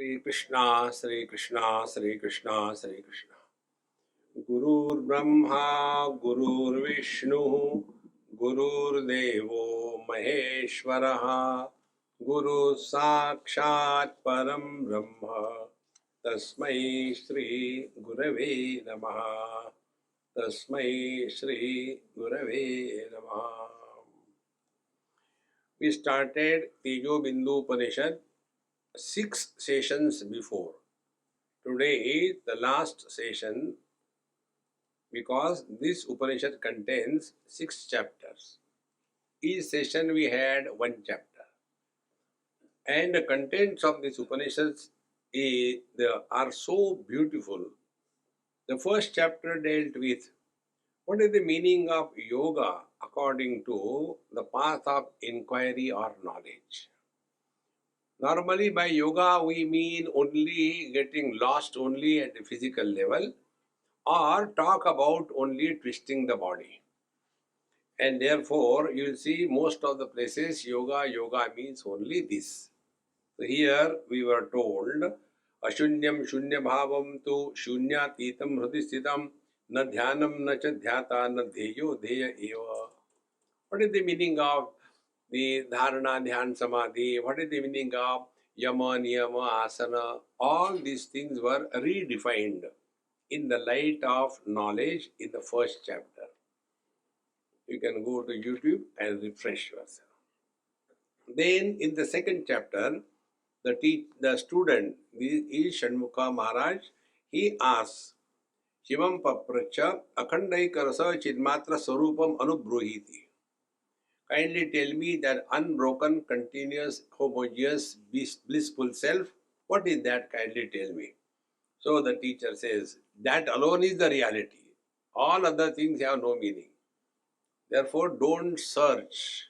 Sri Krishna, Sri Krishna, Sri Krishna, Sri Krishna. Gurur Brahma, Gurur Vishnu, Gurur Devo Maheshwaraha, Guru Sakshat Param Brahma, Tasmai Shri Gurave Namaha, Tasmai Shri Gurave Namaha. We started Tejobindu Upanishad 6 sessions before. Today is the last session because this Upanishad contains 6 chapters. Each session we had 1 chapter. And the contents of this Upanishads are so beautiful. The first chapter dealt with what is the meaning of yoga according to the path of inquiry or knowledge. Normally by yoga we mean only getting lost only at the physical level or talk about only twisting the body. And therefore you will see most of the places yoga means only this. So here we were told ashunyam shunya bhavam tu shunyatitam hridisthitam na dhyanam na cha dhyata na dheyo dheya eva. What is the meaning of the dharana, dhyan, samadhi? What is the meaning of yama, niyama, asana? All these things were redefined in the light of knowledge in the first chapter. You can go to YouTube and refresh yourself. Then in the second chapter, the student, is Shanmukha Maharaj, he asks, Shivam Papracha Akhandaikarasa Chidmatra Sarupam Anubruhiti. Kindly tell me that unbroken, continuous, homogeneous, blissful self, what is that? Kindly tell me. So the teacher says, that alone is the reality. All other things have no meaning. Therefore, don't search,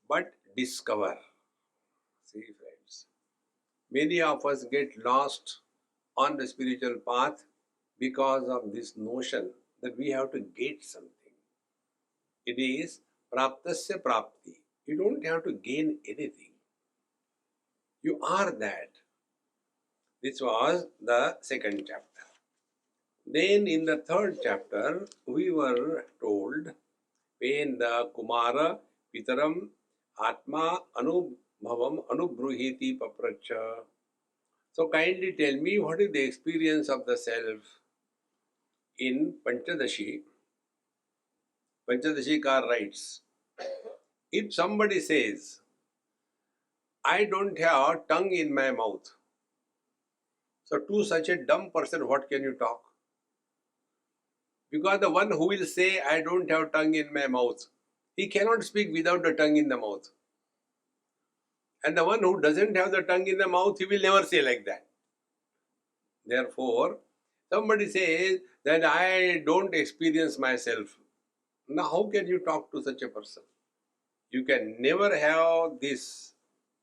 but discover. See, friends, many of us get lost on the spiritual path because of this notion that we have to get something. It is praptasya prapti. You don't have to gain anything. You are that. This was the second chapter. Then in the third chapter, we were told when the Kumara Pitaram Atma Anubhavam Anubruhiti Papracha. So kindly tell me what is the experience of the self in Panchadashi. Panchadashikar writes, if somebody says, I don't have tongue in my mouth, so to such a dumb person, what can you talk? Because the one who will say, I don't have tongue in my mouth, he cannot speak without the tongue in the mouth. And the one who doesn't have the tongue in the mouth, he will never say like that. Therefore, somebody says that I don't experience myself. Now, how can you talk to such a person? You can never have this,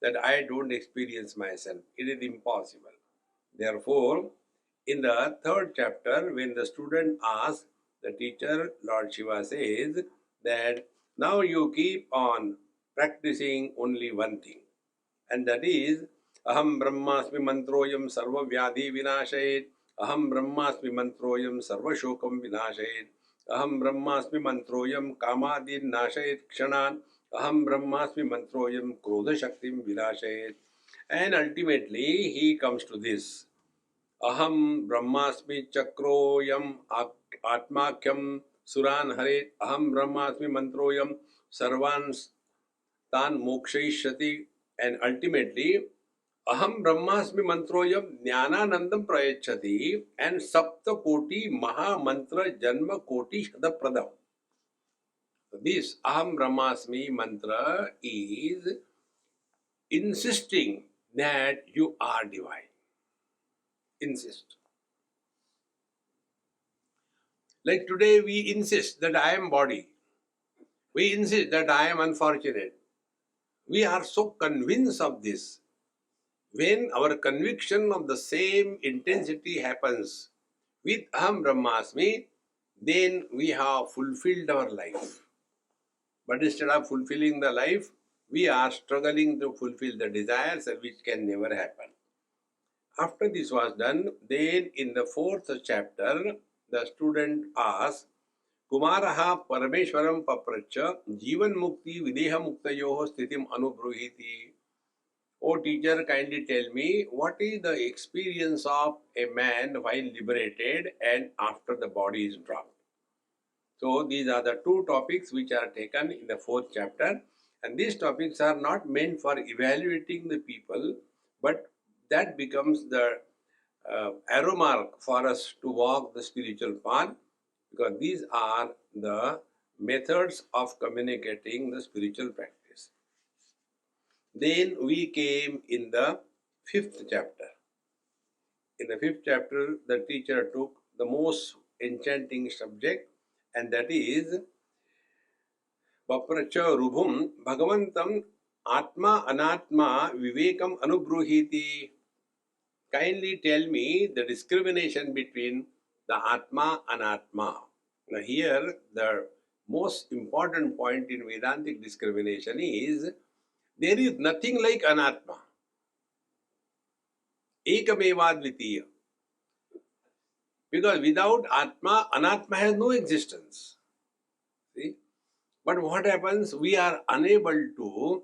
that I don't experience myself. It is impossible. Therefore, in the third chapter, when the student asks, the teacher, Lord Shiva says that now you keep on practicing only one thing. And that is, Aham Brahmasmi Mantroyam Sarva Vyadhi Vinashayet, Aham Brahmasmi Mantroyam Sarva Shokam Vinashayet, Aham Brahmasmi Mantroyam Kamadin Nashayet Kshanan, Aham Brahmasmi Mantroyam Krodha Shaktim Vinashayet. And ultimately, he comes to this. Aham Brahmasmi Chakroyam Atmakyam Suran Haret, Aham Brahmasmi Mantroyam Sarvan Tan Mokshayishati. And ultimately, Aham Brahmasmi Mantroyam Jnananandam Prayachati and Sapta Koti Maha Mantra Janma Koti Shadapradam. This Aham Brahmasmi mantra is insisting that you are divine. Insist. Like today we insist that I am body. We insist that I am unfortunate. We are so convinced of this. When our conviction of the same intensity happens with Aham Brahmasmi, then we have fulfilled our life. But instead of fulfilling the life, we are struggling to fulfill the desires which can never happen. After this was done, then in the fourth chapter, the student asks, Kumaraha Parameshwaram Papracha Jivan Mukti Videha Muktayoho Sthitim Anubruhiti. Oh teacher, kindly tell me, what is the experience of a man while liberated and after the body is dropped? So these are the two topics which are taken in the fourth chapter, and these topics are not meant for evaluating the people, but that becomes the arrow mark for us to walk the spiritual path, because these are the methods of communicating the spiritual practice. Then we came in the fifth chapter. In the fifth chapter, the teacher took the most enchanting subject, and that is Papracha Rubhum Bhagavantam Atma Anatma Vivekam Anubruhiti. Kindly tell me the discrimination between the Atma and Atma. Now here the most important point in Vedantic discrimination is there is nothing like Anatma. Ekameva Dvitiya. Because without Atma, Anatma has no existence. See? But what happens? We are unable to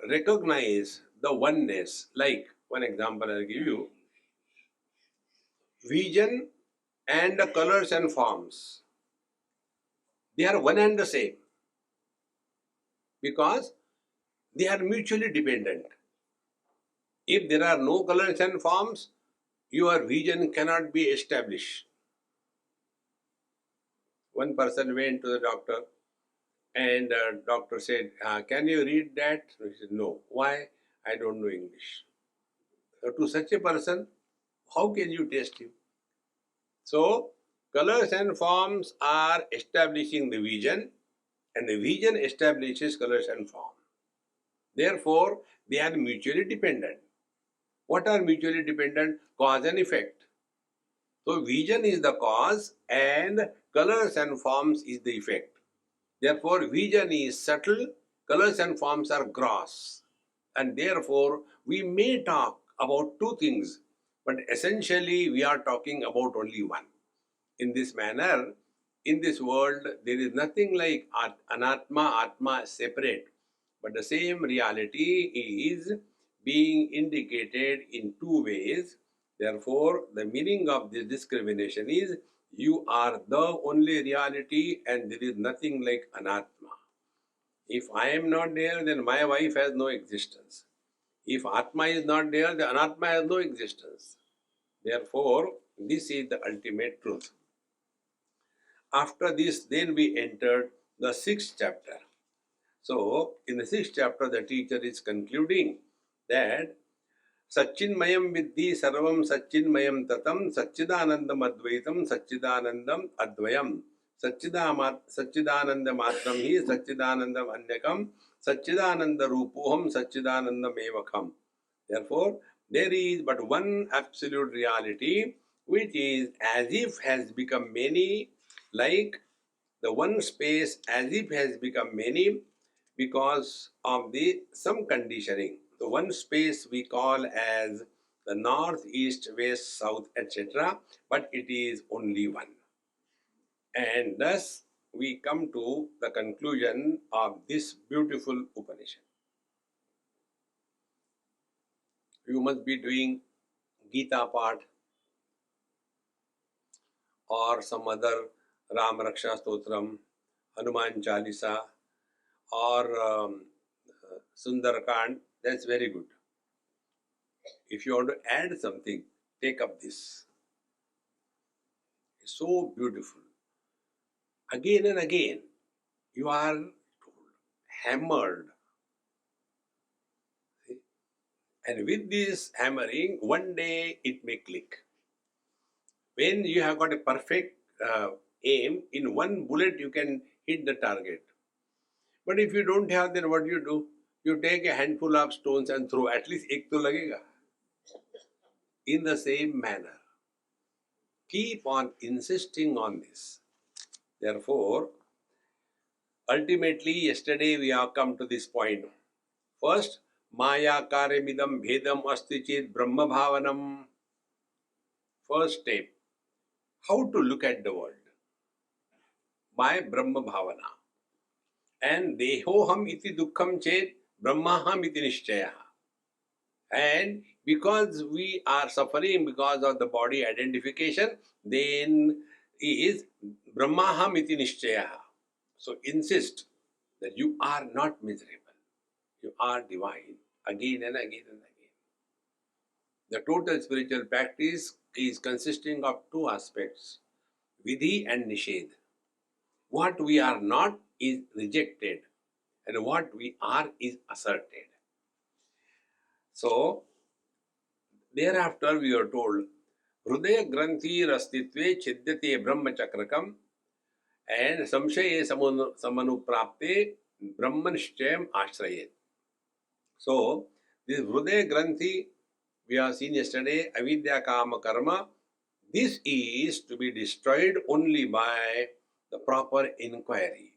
recognize the oneness. Like, one example I'll give you. Vision and the colors and forms. They are one and the same. Because they are mutually dependent. If there are no colors and forms, your vision cannot be established. One person went to the doctor and the doctor said, can you read that? He said, no. Why? I don't know English. So to such a person, how can you test him? So, colors and forms are establishing the vision, and the vision establishes colors and form. Therefore, they are mutually dependent. What are mutually dependent? Cause and effect. So, vision is the cause and colors and forms is the effect. Therefore, vision is subtle, colors and forms are gross. And therefore, we may talk about two things, but essentially we are talking about only one. In this manner, in this world, there is nothing like anatma, atma separate, but the same reality is being indicated in two ways. Therefore, the meaning of this discrimination is you are the only reality and there is nothing like anatma. If I am not there, then my wife has no existence. If atma is not there, the anatma has no existence. Therefore, this is the ultimate truth. After this, then we entered the sixth chapter. So, in the sixth chapter, the teacher is concluding that Satchinmayam Viddhi Sarvam Satchinmayam Tatam Satchidanandam Advaitam Satchidanandam Advayam Satchidananda Matram Hi Satchidanandam Anyakam Satchidananda Rupoham Satchidanandam Evakam. Therefore, there is but one absolute reality which is as if has become many, like the one space as if has become many because of the some conditioning. The one space we call as the north, east, west, south, etc. But it is only one. And thus we come to the conclusion of this beautiful Upanishad. You must be doing Gita part or some other Ram Raksha Stotram, Hanuman Chalisa, or Sundarkand. That's very good. If you want to add something, take up this. It's so beautiful. Again and again, you are hammered. And with this hammering, one day it may click. When you have got a perfect aim, in one bullet you can hit the target. But if you don't have, then what do? You take a handful of stones and throw. At least ek to lagega. In the same manner, keep on insisting on this. Therefore, ultimately, yesterday we have come to this point. First, Maya karyamidam bhedam asti chit brahma bhavanam. First step, how to look at the world? By brahma bhavana. And dehoham iti dukkham chet brahmaham iti nishchaya. And because we are suffering because of the body identification, then is brahmaham iti nishchaya. So insist that you are not miserable. You are divine again and again and again. The total spiritual practice is consisting of two aspects, vidhi and nishedh. What we are not is rejected, and what we are is asserted. So, thereafter we are told, Hrudaya Granthi Rastitve Chidyate Brahma Chakrakam and Samshaye Samanuprapte Brahmanishchayam Ashrayet. So, this Hrudaya Granthi we have seen yesterday, Avidya Kama Karma, this is to be destroyed only by the proper inquiry.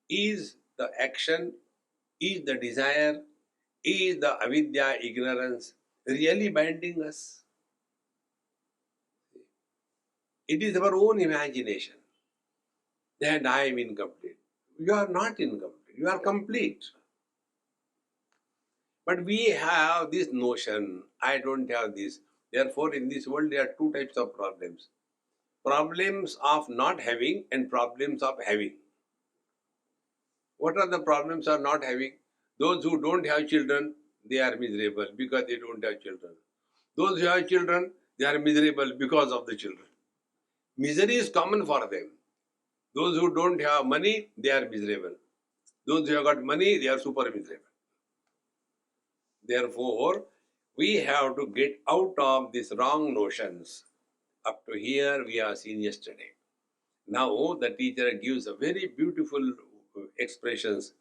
Is the action, is the desire, is the avidya, ignorance, really binding us? It is our own imagination that I am incomplete. You are not incomplete, you are complete. But we have this notion, I don't have this. Therefore, in this world, there are two types of problems. Problems of not having and problems of having. What are the problems of not having? Those who don't have children, they are miserable because they don't have children. Those who have children, they are miserable because of the children. Misery is common for them. Those who don't have money, they are miserable. Those who have got money, they are super miserable. Therefore, we have to get out of these wrong notions. Up to here, we have seen yesterday. Now, the teacher gives a very beautiful expressions.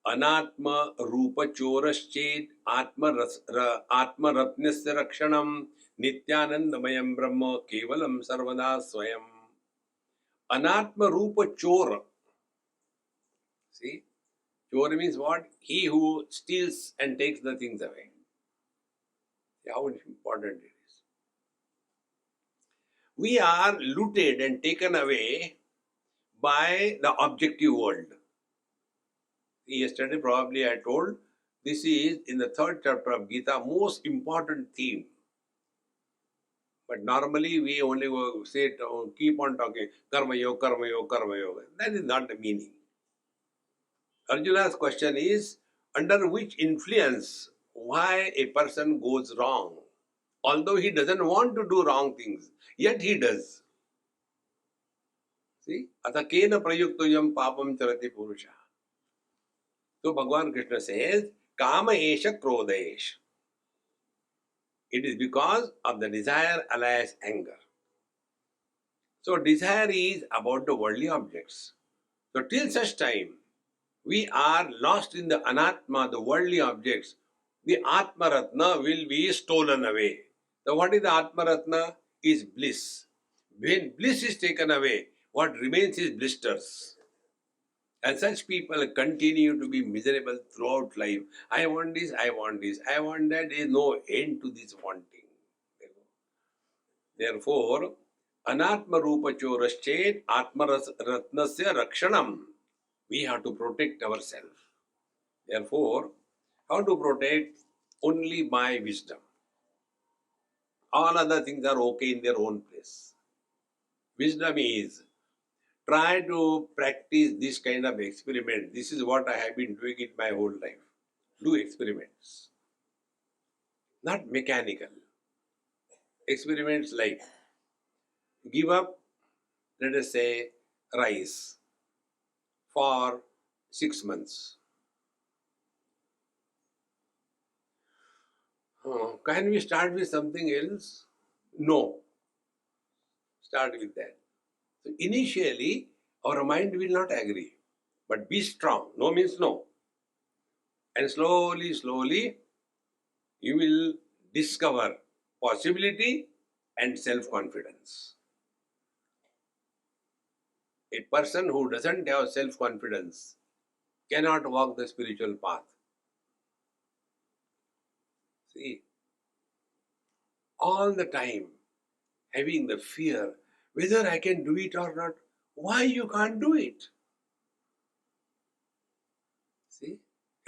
Anatma rupa choraschet atma ratnasya rakshanam nityanandamayam brahma kevalam sarvada swayam. Anatma rupa chora. See, chora means what? He who steals and takes the things away. See how important it is. We are looted and taken away by the objective world. Yesterday probably I told, this is in the third chapter of Gita, most important theme. But normally we only say, keep on talking, karma yoga, karma yoga, karma yoga. That is not the meaning. Arjuna's question is, under which influence, why a person goes wrong? Although he doesn't want to do wrong things, yet he does. See? Atakena prayuktoyam papam charati purusha. So Bhagavan Krishna says, Kama esha krodha esha. It is because of the desire alias anger. So desire is about the worldly objects. So till such time, we are lost in the anatma, the worldly objects, the Atma Ratna will be stolen away. So what is the Atma Ratna? Is bliss. When bliss is taken away, what remains is blisters. And such people continue to be miserable throughout life. I want this, I want this, I want that. There is no end to this wanting. Therefore, anatma rupa choraschet atma ratnasya rakshanam. We have to protect ourselves. Therefore, how to protect? Only by wisdom. All other things are okay in their own place. Wisdom is, try to practice this kind of experiment. This is what I have been doing in my whole life. Do experiments. Not mechanical. Experiments like, give up, let us say, rice for 6 months. Can we start with something else? No. Start with that. So initially, our mind will not agree. But be strong. No means no. And slowly, slowly, you will discover possibility and self-confidence. A person who doesn't have self-confidence cannot walk the spiritual path. See, all the time having the fear whether I can do it or not. Why you can't do it? See,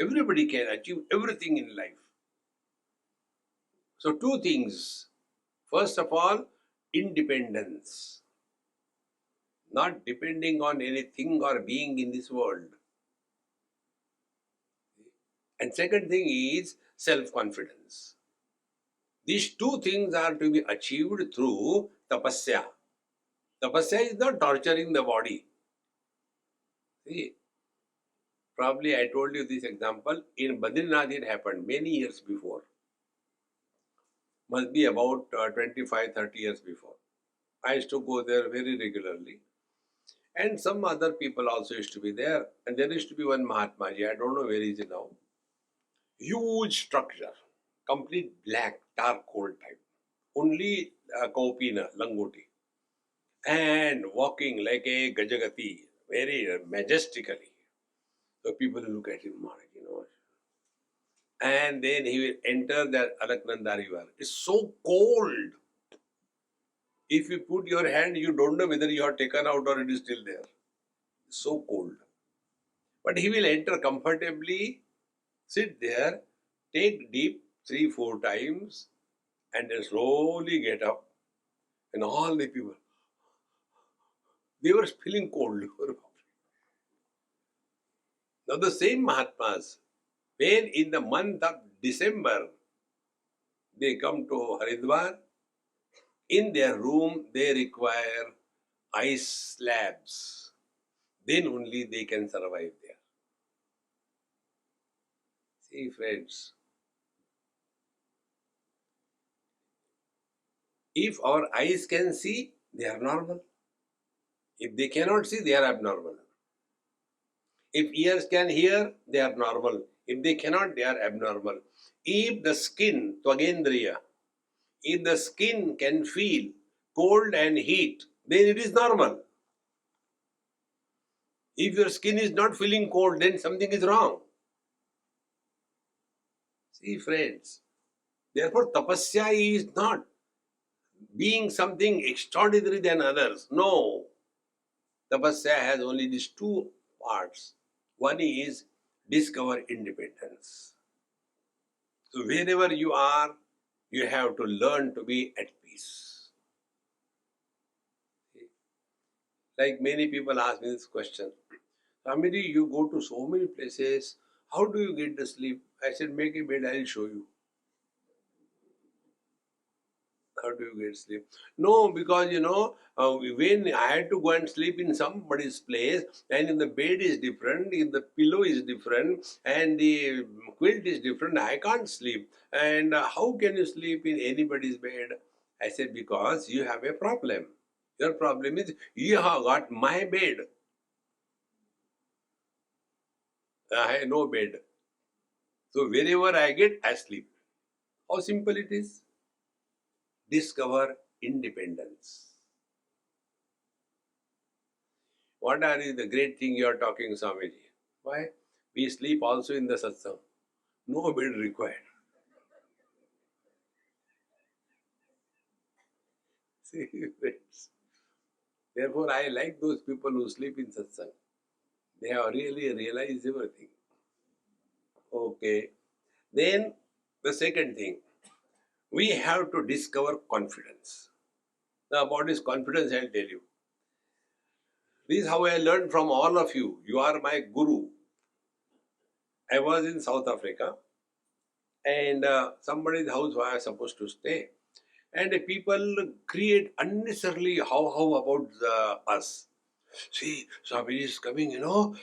everybody can achieve everything in life. So, two things. First of all, independence, not depending on anything or being in this world. And second thing is self confidence. These two things are to be achieved through tapasya. Tapasya is not torturing the body. See, probably I told you this example. In Badrinath it happened many years before. Must be about 25, 30 years before. I used to go there very regularly. And some other people also used to be there. And there used to be one Mahatmaji, I don't know where is he now. Huge structure, complete black, dark gold type. Only Kaupina, Langoti. And walking like a Gajagati, very majestically. So people look at him, And then he will enter that Alaknanda river. It's so cold. If you put your hand, you don't know whether you are taken out or it is still there. It's so cold. But he will enter comfortably, sit there, take deep 3-4 times, and then slowly get up. And all the people, they were feeling cold. Now the same Mahatmas, when in the month of December, they come to Haridwar, in their room they require ice slabs. Then only they can survive there. See friends, if our eyes can see, they are normal. If they cannot see, they are abnormal. If ears can hear, they are normal. If they cannot, they are abnormal. If the skin, twagendriya, if the skin can feel cold and heat, then it is normal. If your skin is not feeling cold, then something is wrong. See, friends, therefore tapasya is not being something extraordinary than others. No. Tapasya has only these two parts. One is discover independence. So wherever you are, you have to learn to be at peace. Like many people ask me this question. Swamiji, you go to so many places. How do you get the sleep? I said, make a bed, I'll show you. How do you get sleep? No, because when I had to go and sleep in somebody's place, and if the bed is different, if the pillow is different, and the quilt is different, I can't sleep. And how can you sleep in anybody's bed? I said, because you have a problem. Your problem is you have got my bed. I have no bed. So wherever I get, I sleep. How simple it is. Discover independence. What are the great thing you are talking, Swamiji? Why? We sleep also in the satsang. No bed required. See, friends. Therefore, I like those people who sleep in satsang. They have really realized everything. Okay. Then, the second thing, we have to discover confidence. Now, about this confidence, I'll tell you. This is how I learned from all of you. You are my guru. I was in South Africa, and somebody's house where I was supposed to stay. And people create unnecessarily how about us. See, Swami is coming,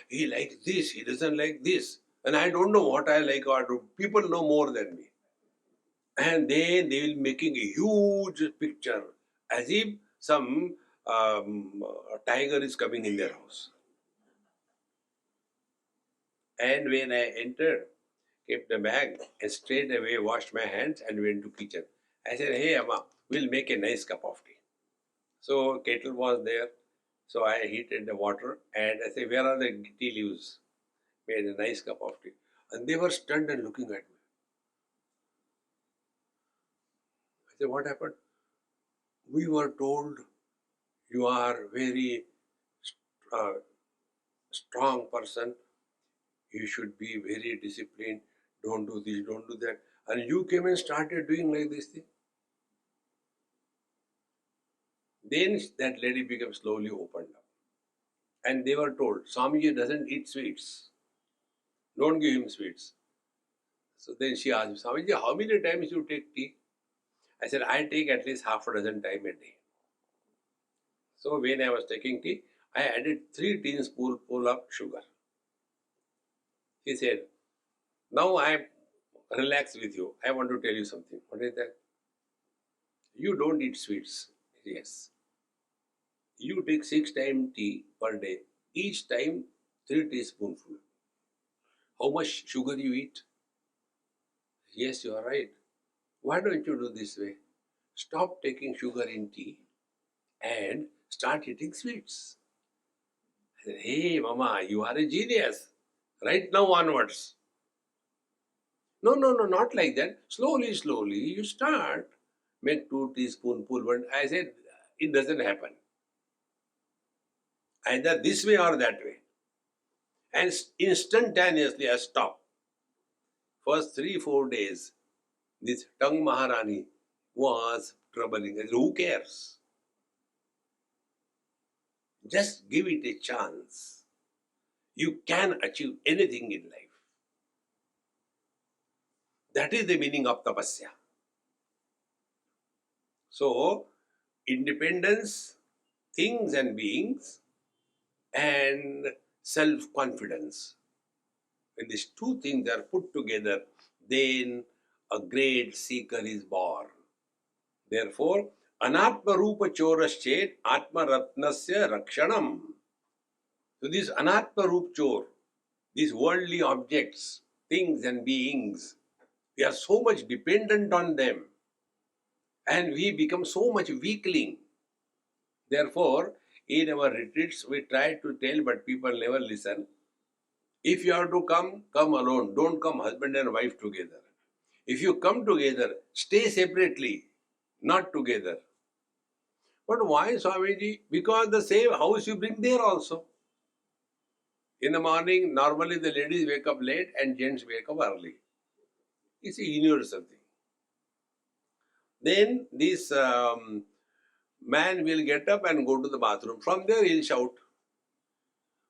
he likes this, he doesn't like this. And I don't know what I like or do. People know more than me. And then they will making a huge picture as if some tiger is coming in their house. And when I entered, kept the bag and straight away washed my hands and went to kitchen. I said, hey Amma, we'll make a nice cup of tea. So kettle was there. So I heated the water and I said, where are the tea leaves? Made a nice cup of tea. And they were stunned and looking at me. Say, what happened? We were told you are very uh, strong person. You should be very disciplined. Don't do this, don't do that. And you came and started doing like this thing. Then that lady became slowly opened up. And they were told, Swamiji doesn't eat sweets. Don't give him sweets. So then she asked me, Swamiji, how many times you take tea? I said, I take at least half a dozen times a day. So when I was taking tea, I added 3 teaspoons full of sugar. He said, now I am relaxed with you. I want to tell you something. What is that? You don't eat sweets. Yes. You take 6 times tea per day. Each time 3 teaspoonful. How much sugar you eat? Yes, you are right. Why don't you do this way? Stop taking sugar in tea and start eating sweets. I said, hey, Mama, you are a genius. Right now onwards. No, not like that. Slowly, you start. Make 2 teaspoonful. But I said, it doesn't happen. Either this way or that way. And instantaneously I stopped. First 3-4 days, this tongue Maharani was troubling. I said, who cares? Just give it a chance. You can achieve anything in life. That is the meaning of tapasya. So, independence, things and beings, and self-confidence. When these 2 things are put together, then a great seeker is born. Therefore, anatma rupa choraschet atma ratnasya rakshanam. So this anatma rupa chor, these worldly objects, things and beings, we are so much dependent on them and we become so much weakling. Therefore, in our retreats, we try to tell, but people never listen. If you have to come, come alone. Don't come husband and wife together. If you come together, stay separately, not together. But why, Swamiji? Because the same house you bring there also. In the morning, normally the ladies wake up late and gents wake up early. It's a universal thing. Then this man will get up and go to the bathroom. From there he'll shout,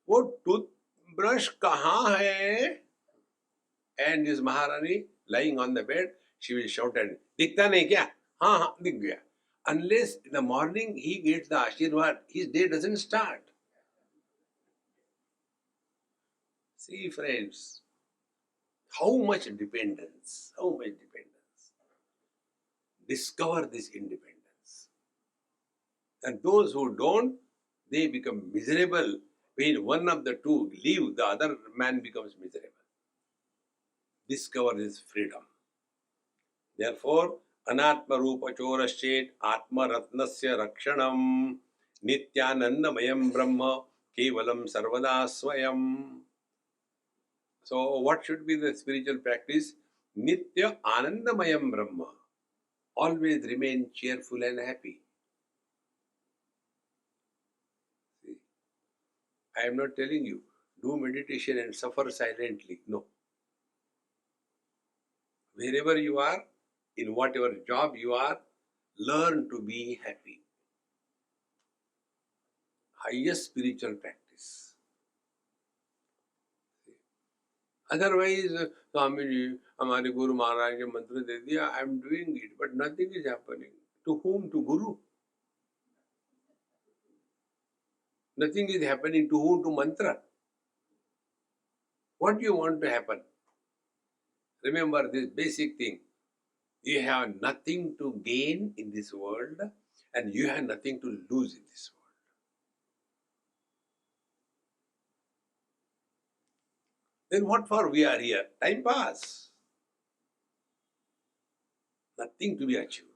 "वो toothbrush kahan hai?" And this Maharani lying on the bed, she will shout at him, "Dikhta nahi kya?" "Haan, haan, dikh gaya." Unless in the morning he gets the Ashirwad, his day doesn't start. See, friends, how much dependence, how much dependence. Discover this independence. And those who don't, they become miserable. When one of the two leave, the other man becomes miserable. Discover this freedom. Therefore, anatma rupa choraschet atma ratnasya rakshanam nityanandamayam brahma kevalam sarvada swayam. So, what should be the spiritual practice? Nitya anandamayam brahma. Always remain cheerful and happy. See, I am not telling you, do meditation and suffer silently. No. Wherever you are, in whatever job you are, learn to be happy. Highest spiritual practice. Otherwise, Swamiji, हमारे Guru Maharaj के मंत्र दे दिया, I am doing it, but nothing is happening. To whom? To Guru. Nothing is happening. To whom? To mantra. What do you want to happen? Remember this basic thing. You have nothing to gain in this world and you have nothing to lose in this world. Then what for we are here? Time pass. Nothing to be achieved.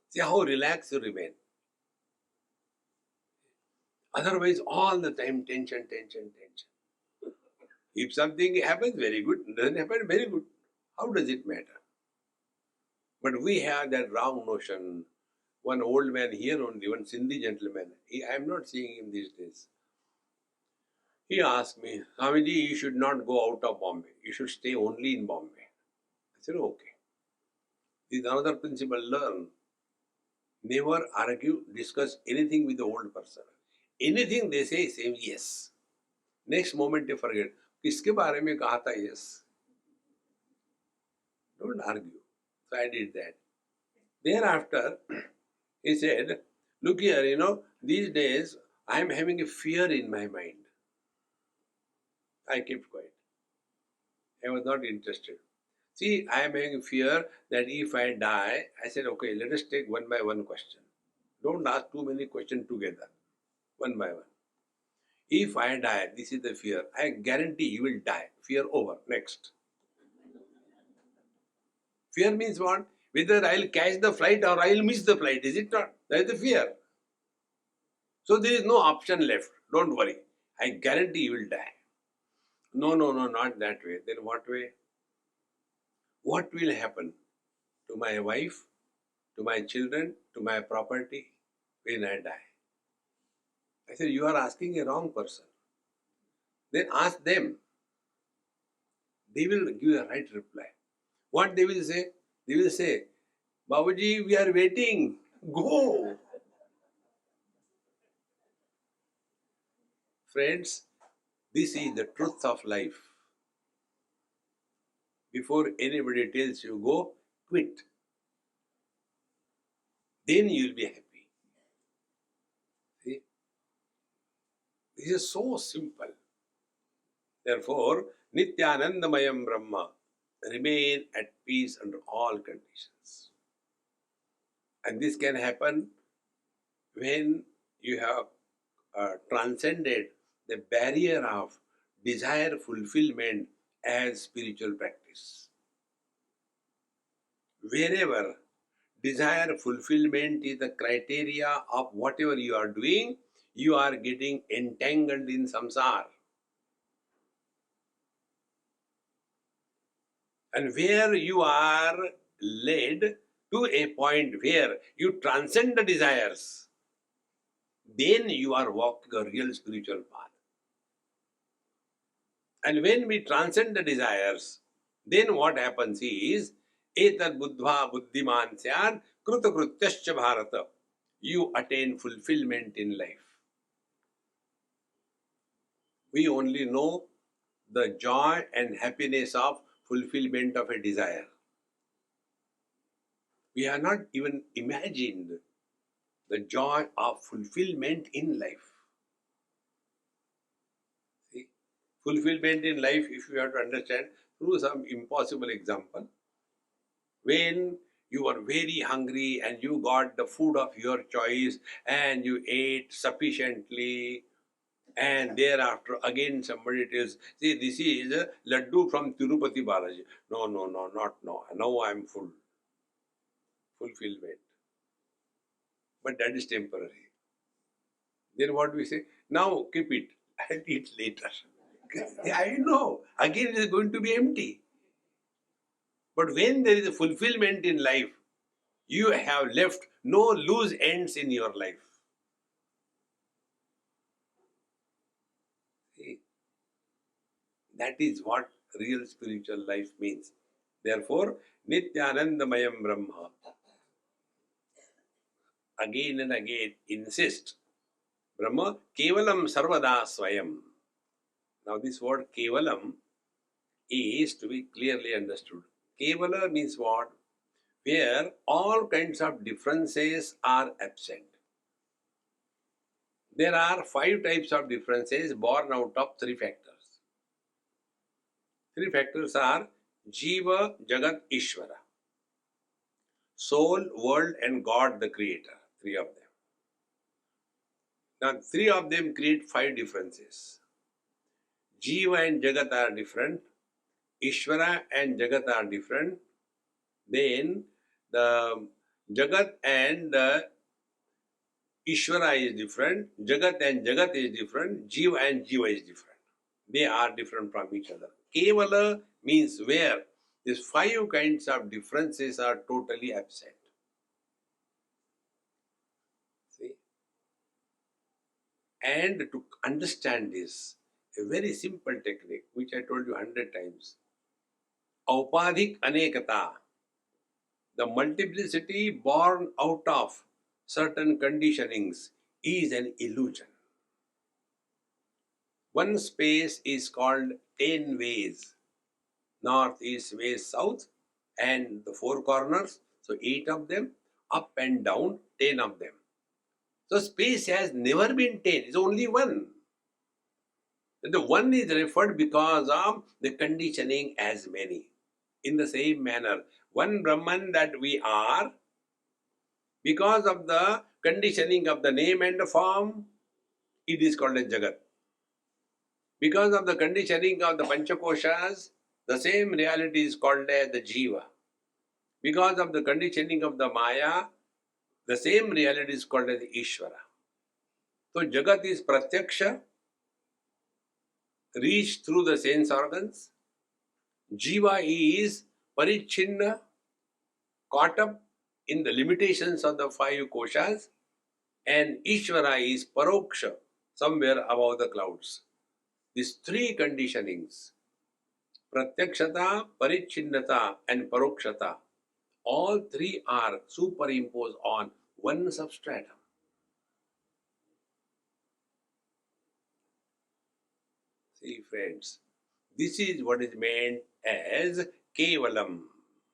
See how relaxed you remain. Otherwise, all the time tension. If something happens, very good. Doesn't happen, very good. How does it matter? But we have that wrong notion. One old man here only, one Sindhi gentleman, I am not seeing him these days. He asked me, Swamiji, you should not go out of Bombay. You should stay only in Bombay. I said, okay. This is another principle, learn. Never argue, discuss anything with the old person. Anything they say, say yes. Next moment you forget. किसके बारे में कहा था yes? Don't argue. So I did that. Thereafter, he said, look here, these days I am having a fear in my mind. I kept quiet. I was not interested. See, I am having fear that if I die, I said, okay, let us take one by one question. Don't ask too many questions together. One by one. If I die, this is the fear. I guarantee you will die. Fear over. Next. Fear means what? Whether I will catch the flight or I will miss the flight. Is it not? That is the fear. So there is no option left. Don't worry. I guarantee you will die. No, not that way. Then what way? What will happen to my wife, to my children, to my property when I die? I said, you are asking a wrong person. Then ask them. They will give a right reply. What they will say? They will say, Babaji, we are waiting. Go. Friends, this is the truth of life. Before anybody tells you go, quit. Then you will be happy. See? This is so simple. Therefore, Nityanandamayam Brahma, remain at peace under all conditions. And this can happen when you have transcended the barrier of desire fulfillment as spiritual practice. Wherever desire fulfillment is the criteria of whatever you are doing, you are getting entangled in samsara. And where you are led to a point where you transcend the desires, then you are walking a real spiritual path. And when we transcend the desires, then what happens is, Etad buddhva buddhiman syad kruta krutyascha bharata. You attain fulfillment in life. We only know the joy and happiness of fulfillment of a desire. We have not even imagined the joy of fulfillment in life. See? Fulfillment in life, if you have to understand through some impossible example, when you are very hungry and you got the food of your choice and you ate sufficiently, and thereafter again somebody tells, see, this is a laddu from Tirupati Balaji. No, not now. Now I am full. Fulfillment. But that is temporary. Then what we say? Now keep it. I'll eat later. I know. Again it is going to be empty. But when there is a fulfillment in life, you have left no loose ends in your life. See? That is what real spiritual life means. Therefore, Nityanandamayam Brahma. Again and again insist. Brahma Kevalam Sarvada Swayam. Now this word Kevalam is to be clearly understood. Kevala means what? Where all kinds of differences are absent. There are 5 types of differences born out of 3 factors. 3 factors are Jiva, Jagat, Ishvara. Soul, world and God the Creator. 3 of them. Now 3 of them create 5 differences. Jiva and Jagat are different. Ishvara and Jagat are different. Then the Jagat and the Ishvara is different. Jagat and Jagat is different. Jiva and Jiva is different. They are different from each other. Kevala means where These 5 kinds of differences are totally absent. See? And to understand this, a very simple technique, which I told you 100 times. Aupadhik anekata, the multiplicity born out of certain conditionings, is an illusion. One space is called 10 ways, north, east, west, south, and the 4 corners, so 8 of them, up and down, 10 of them. So space has never been 10, it's only 1. The 1 is referred because of the conditioning as many. In the same manner, one Brahman that we are, because of the conditioning of the name and the form, it is called as Jagat. Because of the conditioning of the Panchakoshas, the same reality is called as the Jiva. Because of the conditioning of the Maya, the same reality is called as Ishvara. So Jagat is Pratyaksha, reached through the sense organs. Jiva is Parichinna, caught up in the limitations of the 5 koshas. And Ishvara is Paroksha, somewhere above the clouds. These 3 conditionings, Pratyakshata, Parichinnata and Parokshata, all 3 are superimposed on one substratum. See friends, this is what is meant as Kevalam,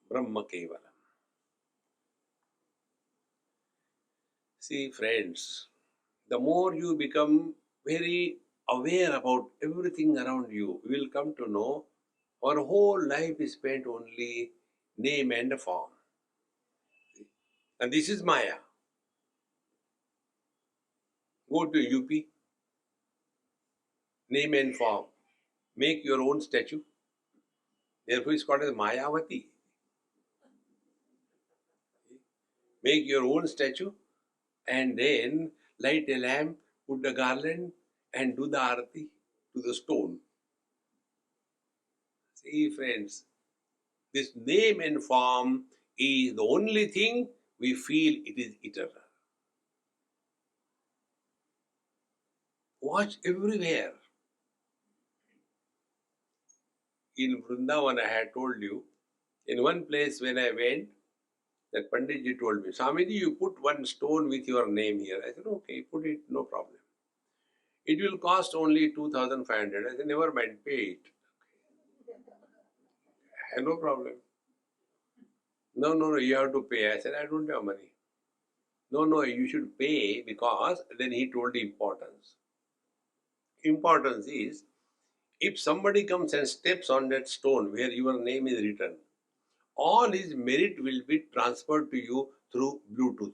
Brahma Kevalam. See friends, the more you become very aware about everything around you, you will come to know our whole life is spent only name and form. And this is Maya. Go to UP, name and form. Make your own statue. Therefore it's called as Mayavati. Make your own statue and then light a lamp, put a garland and do the arati to the stone. See friends, this name and form is the only thing we feel it is eternal. Watch everywhere. In Vrindavan, I had told you, in one place when I went, that Panditji told me, Swamiji, you put one stone with your name here. I said, okay, put it, no problem. It will cost only 2,500. I said, never mind, pay it. I said, no problem. No, you have to pay. I said, I don't have money. No, you should pay, because then he told the importance. Importance is, if somebody comes and steps on that stone where your name is written, all his merit will be transferred to you through Bluetooth.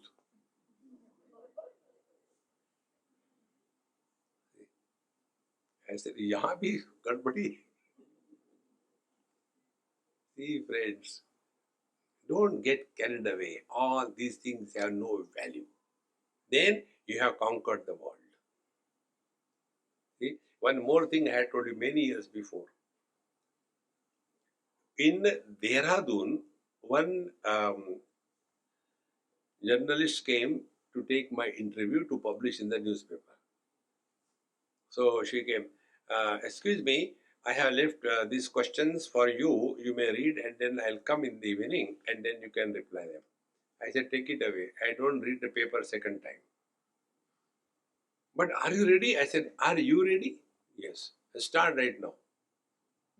I said, yahan bhi gadbadi. See friends, don't get carried away. All these things have no value. Then you have conquered the world. See? One more thing I had told you many years before. In Dehradun, one journalist came to take my interview to publish in the newspaper. So she came, excuse me, I have left these questions for you. You may read and then I'll come in the evening and then you can reply them. I said, take it away. I don't read the paper second time. But are you ready? I said, are you ready? Yes. Start right now.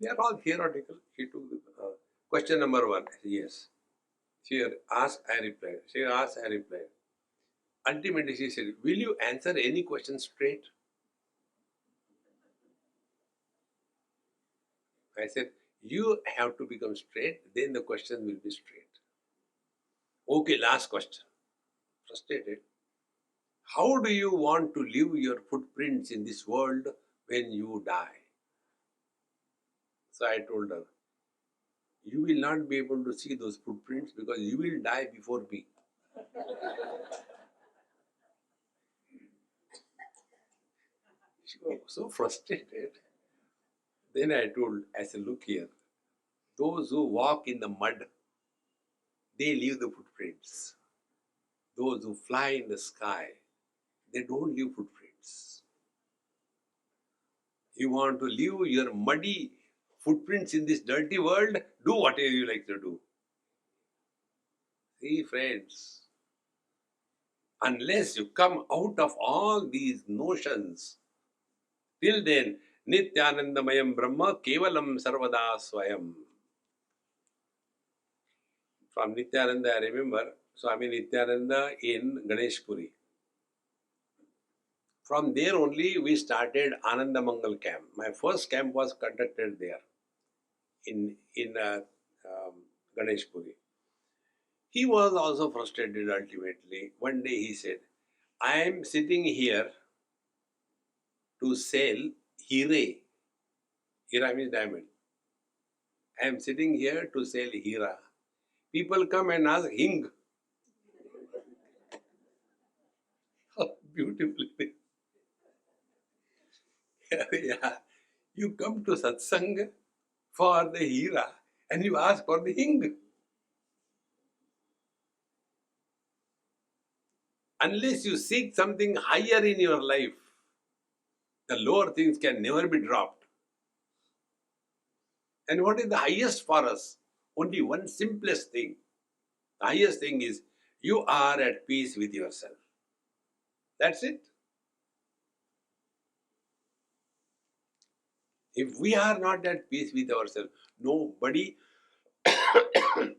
They are all theoretical. She took question number 1. I said, yes. She asked, I replied. She asked, I replied. Ultimately, she said, will you answer any question straight? I said, you have to become straight, then the question will be straight. Okay, last question. Frustrated. How do you want to leave your footprints in this world when you die? So I told her, you will not be able to see those footprints because you will die before me. She was so frustrated. Then I said, look here, Those who walk in the mud, they leave the footprints. Those who fly in the sky, they don't leave footprints. You want to leave your muddy footprints in this dirty world? Do whatever you like to do. See, friends, unless you come out of all these notions, till then, Nityanandamayam Brahma Kevalam Sarvada Swayam. From Nityananda, I remember Swami Nityananda in Ganesh Puri. From there only we started Ananda Mangal camp. My first camp was conducted there in Ganesh Puri. He was also frustrated ultimately. One day he said, I am sitting here to sell Hira. Hira means diamond. I am sitting here to sell Hira. People come and ask Hing. How beautiful it is. Yeah. You come to satsang for the Hira and you ask for the Hing. Unless you seek something higher in your life, the lower things can never be dropped. And what is the highest for us? Only one simplest thing. The highest thing is you are at peace with yourself. That's it. If we are not at peace with ourselves, nobody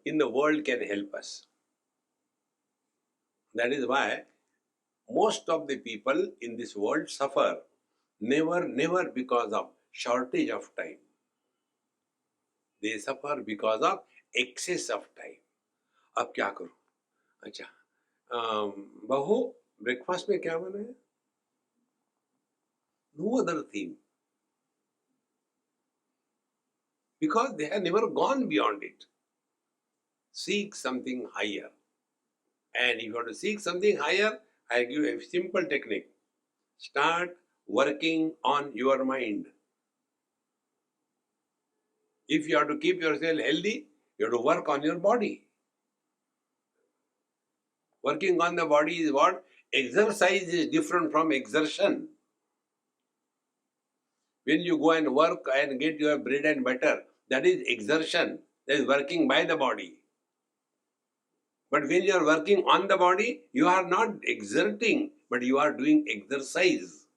in the world can help us. That is why most of the people in this world suffer never because of shortage of time. They suffer because of excess of time. अब क्या करूं? अच्छा, बहू breakfast में क्या बना है? No other theme. Because they have never gone beyond it. Seek something higher. And if you want to seek something higher, I give you a simple technique. Start working on your mind. If you have to keep yourself healthy, you have to work on your body. Working on the body is what? Exercise is different from exertion. When you go and work and get your bread and butter, that is exertion. That is working by the body. But when you are working on the body, you are not exerting, but you are doing exercise.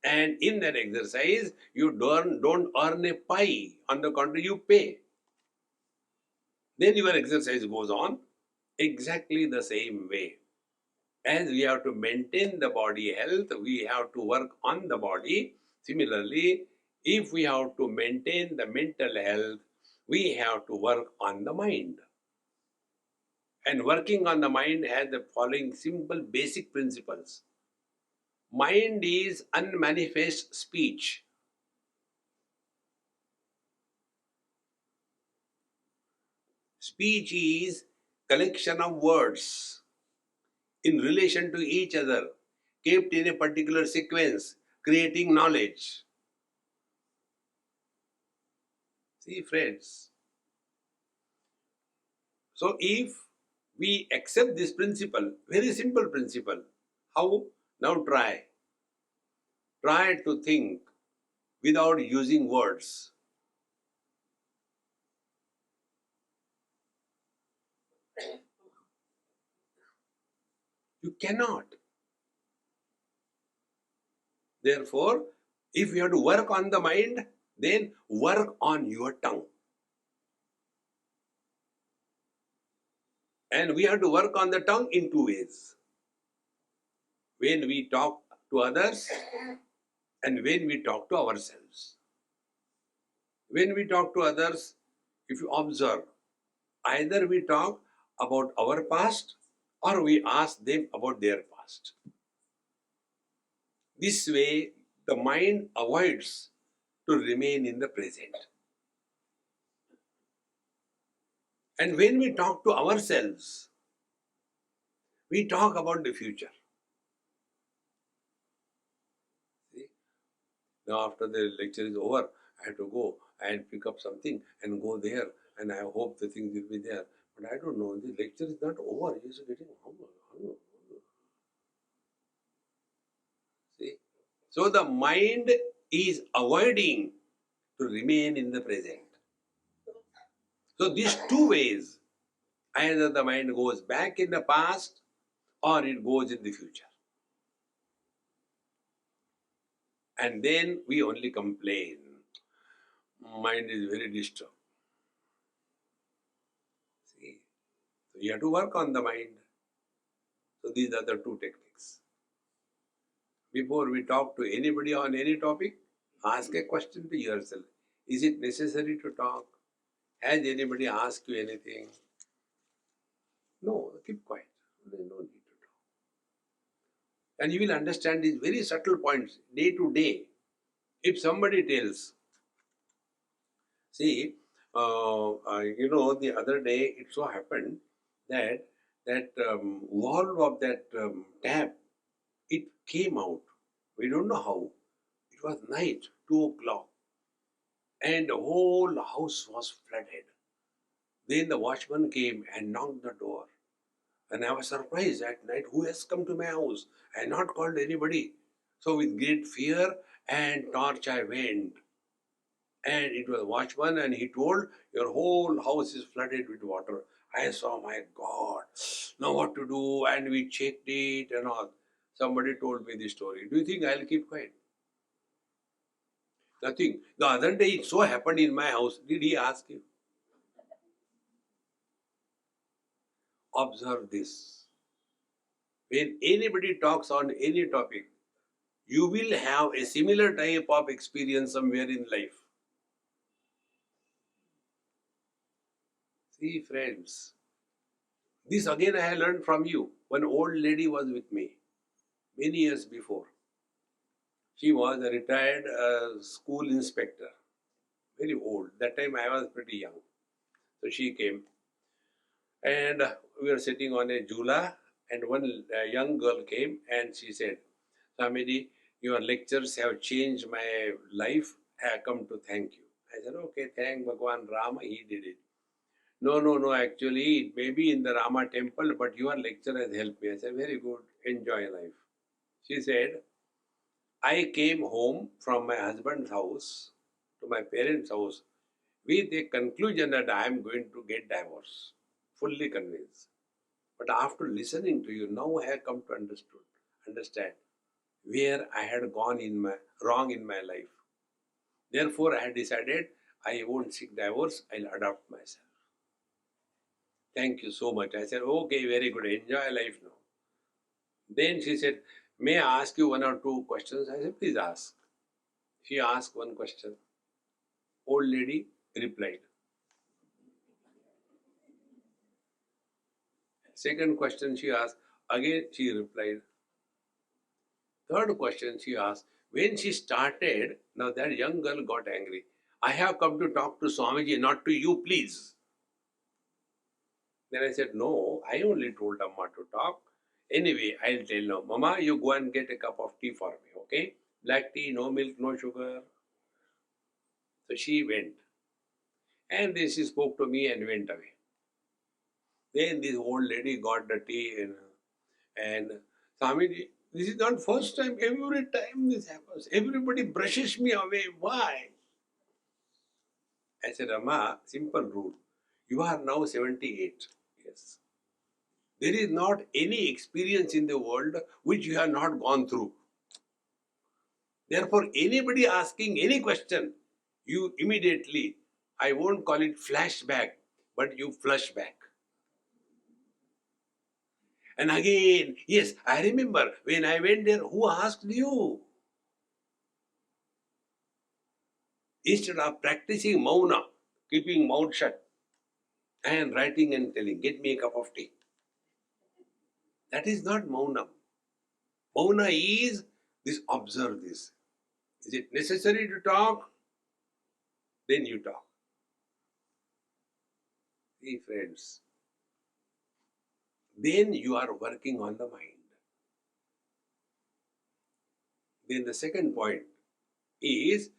And in that exercise, you don't earn a pie. On the contrary, you pay. Then your exercise goes on exactly the same way. As we have to maintain the body health, we have to work on the body. Similarly, if we have to maintain the mental health, we have to work on the mind. And working on the mind has the following simple basic principles. Mind is unmanifest speech. Speech is collection of words in relation to each other, kept in a particular sequence, creating knowledge. See, friends. So, if we accept this principle, very simple principle, how? Now try. Try to think without using words. You cannot. Therefore, if you have to work on the mind, then work on your tongue. And we have to work on the tongue in two ways. When we talk to others and when we talk to ourselves. When we talk to others, if you observe, either we talk about our past or we ask them about their past. This way, the mind avoids to remain in the present. And when we talk to ourselves, we talk about the future. See? Now after the lecture is over, I have to go I'll pick up something and go there, and I hope the things will be there. But I don't know, the lecture is not over. He is getting hunger. See? So the mind is avoiding to remain in the present. So these two ways, either the mind goes back in the past or it goes in the future. And then we only complain. Mind is very disturbed. See? So you have to work on the mind. So these are the two techniques. Before we talk to anybody on any topic, ask a question to yourself. Is it necessary to talk? Has anybody asked you anything? No, keep quiet. There is no need to talk. And you will understand these very subtle points day to day. If somebody tells, see, the other day it so happened that valve of that tap, it came out. We don't know how. It was night, 2 o'clock, and the whole house was flooded. Then the watchman came and knocked the door. And I was surprised at night, who has come to my house? I had not called anybody. So with great fear and torch I went. And it was watchman, and he told, your whole house is flooded with water. I saw, my God, now what to do? And we checked it and all. Somebody told me this story. Do you think I'll keep quiet? Nothing. The other day it so happened in my house. Did he ask you? Observe this. When anybody talks on any topic, you will have a similar type of experience somewhere in life. See, friends, this again I have learned from you. One old lady was with me many years before. She was a retired school inspector, very old. That time I was pretty young. So she came, and we were sitting on a jula, and one young girl came and she said, Swamiji, your lectures have changed my life. I have come to thank you. I said, okay, thank Bhagwan Rama, he did it. No, actually, it may be in the Rama temple, but your lecture has helped me. I said, very good, enjoy life. She said, I came home from my husband's house to my parents' house with a conclusion that I am going to get divorce, fully convinced. But after listening to you, now I have come to understand where I had gone wrong in my life. Therefore, I had decided I won't seek divorce, I'll adopt myself. Thank you so much. I said, okay, very good, enjoy life now. Then she said, may I ask you one or two questions? I said, please ask. She asked one question. Old lady replied. Second question she asked, again she replied. Third question she asked, when she started, now that young girl got angry. I have come to talk to Swamiji, not to you, please. Then I said, no, I only told Amma to talk. Anyway, I'll tell now. Mama, you go and get a cup of tea for me, okay? Black tea, no milk, no sugar. So she went. And then she spoke to me and went away. Then this old lady got the tea and Swamiji, this is not first time. Every time this happens. Everybody brushes me away. Why? I said, Amma, simple rule. You are now 78. Yes. There is not any experience in the world which you have not gone through. Therefore, anybody asking any question, you immediately, I won't call it flashback, but you flush back. And again, yes, I remember when I went there, who asked you? Instead of practicing mauna, keeping mouth shut, and writing and telling, get me a cup of tea. That is not mauna. Mauna is this, observe this. Is it necessary to talk? Then you talk. See, friends, then you are working on the mind. Then the second point is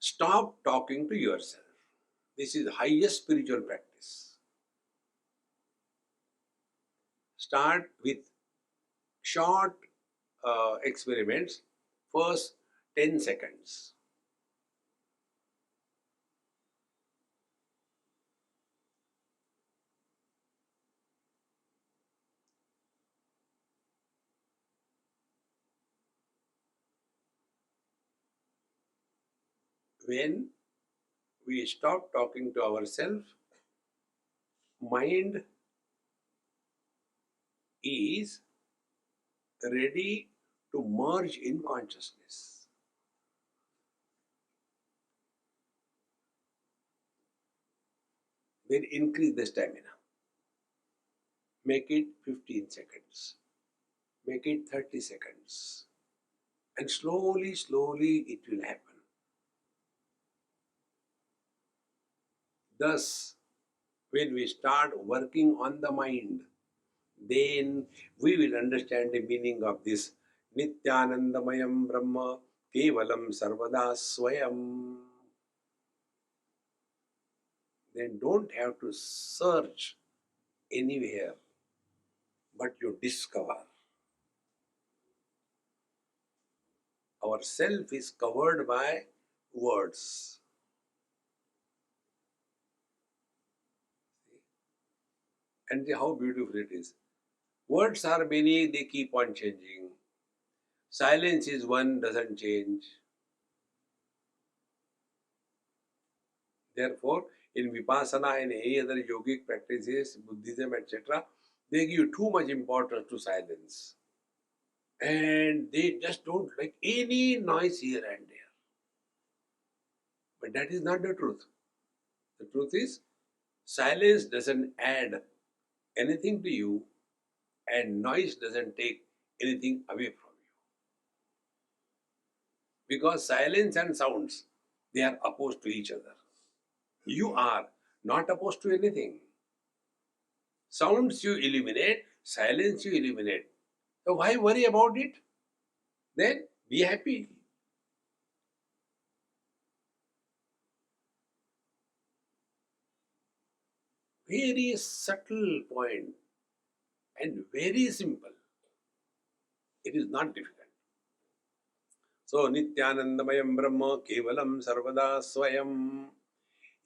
Stop talking to yourself. This is the highest spiritual practice. Start with short experiments. First 10 seconds. When we stop talking to ourselves, mind is ready to merge in consciousness. Then increase the stamina. Make it 15 seconds. Make it 30 seconds. And slowly, slowly it will happen. Thus, when we start working on the mind, then we will understand the meaning of this Nityanandamayam Brahma Kevalam Sarvada Swayam. Then don't have to search anywhere, but you discover. Our self is covered by words. And how beautiful it is. Words are many, they keep on changing. Silence is one, doesn't change. Therefore, in Vipassana and any other yogic practices, Buddhism, etc., they give too much importance to silence. And they just don't like any noise here and there. But that is not the truth. The truth is, silence doesn't add anything to you, and noise doesn't take anything away from you. Because silence and sounds, they are opposed to each other. You are not opposed to anything. Sounds you eliminate, silence you eliminate. So why worry about it? Then be happy. Very subtle point and very simple. It is not difficult. So Nityanandamayam Brahma Kevalam Sarvada Swayam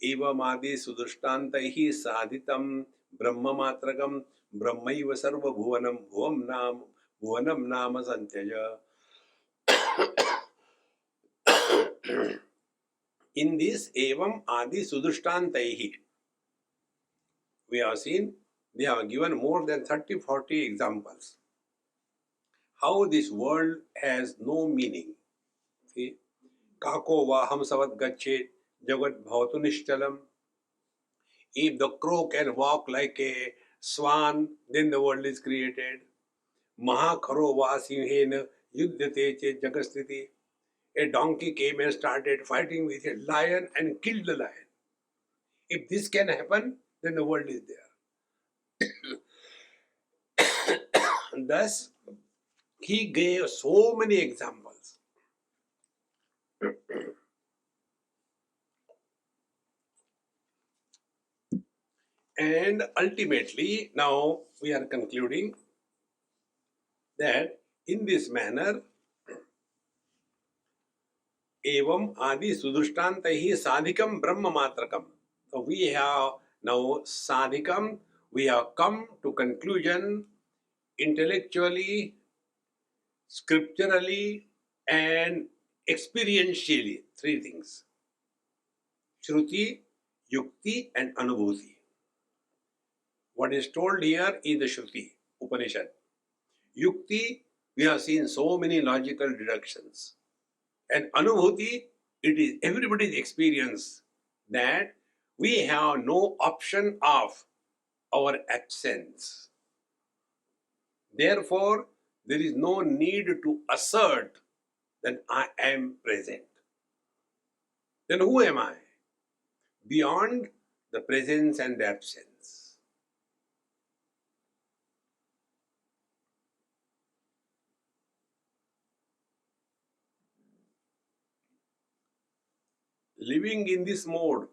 Evamadi Sudushtantaihi Sadhitam Brahma Matrakam Brahmaiva Sarva Bhuvanam Bhuvanam Nama Santyaja. In this Evam Adi Sudushtantaihi, we have seen, they have given more than 30-40 examples. How this world has no meaning. See? Kako vaham savat gachet jagat bhavatu nishchalam. If the crow can walk like a swan, then the world is created. Mahakaro vasimhena yuddhate che jagasthiti. A donkey came and started fighting with a lion and killed the lion. If this can happen, then the world is there. Thus, he gave so many examples. And ultimately, now we are concluding that in this manner, evam adi sudushtantaihi sadhikam brahma matrakam. So we have now sadhikam, we have come to conclusion intellectually, scripturally, and experientially. Three things: Shruti, Yukti, and Anubhuti. What is told here is the Shruti, Upanishad. Yukti, we have seen so many logical deductions. And Anubhuti, it is everybody's experience that we have no option of our absence. Therefore, there is no need to assert that I am present. Then who am I? Beyond the presence and the absence. living in this mode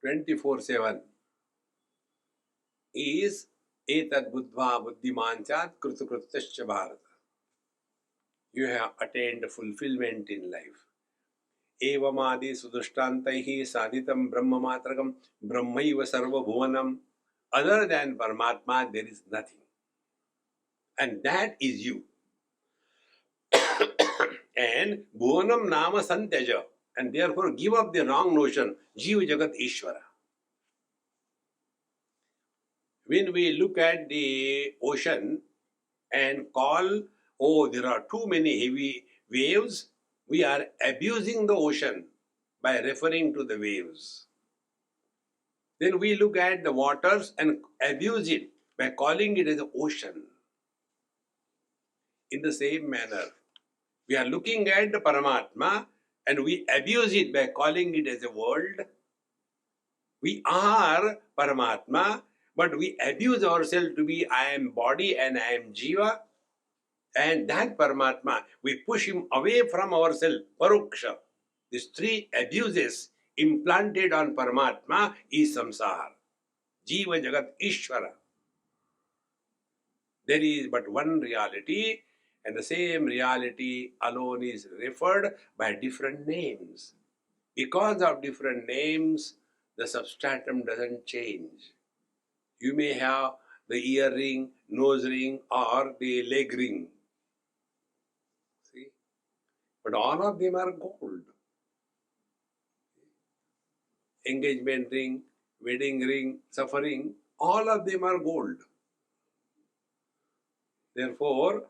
24/7 is etad buddhva buddhimanchat krutukrutascha bharata. You have attained fulfillment in life. Evamadi sudushtantaihi sadhitam brahma matragam brahmaiva sarva bhuvanam. Other than Paramatma, there is nothing. And that is you. And bhuvanam nama santyaja. And therefore give up the wrong notion. Jiva jagat ishvara. When we look at the ocean and call, oh, there are too many heavy waves, we are abusing the ocean by referring to the waves. Then we look at the waters and abuse it by calling it as the ocean. In the same manner, we are looking at the Paramatma and we abuse it by calling it as a world. We are Paramatma, but we abuse ourselves to be I am body and I am Jiva. And that Paramatma, we push him away from ourselves, Paroksha. These three abuses implanted on Paramatma is samsara. Jiva Jagat Ishvara. There is but one reality, and the same reality alone is referred by different names. Because of different names, the substratum doesn't change. You may have the ear ring, nose ring, or the leg ring. See? But all of them are gold. Engagement ring, wedding ring, suffering, all of them are gold. Therefore,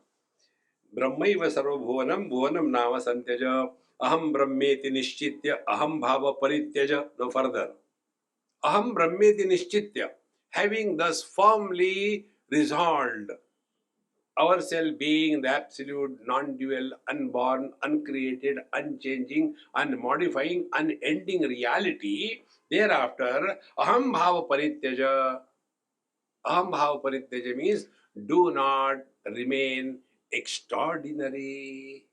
Brahmaiva sarva bhuvanam bhuvanam nama santyaja aham brahmeti nishchitya aham bhava parityaja. No further. Aham brahmeti nishchitya. Having thus firmly resolved ourselves being the absolute, non-dual, unborn, uncreated, unchanging, unmodifying, unending reality, thereafter, aham bhava parityaja. Aham bhava parityaja means do not remain extraordinary.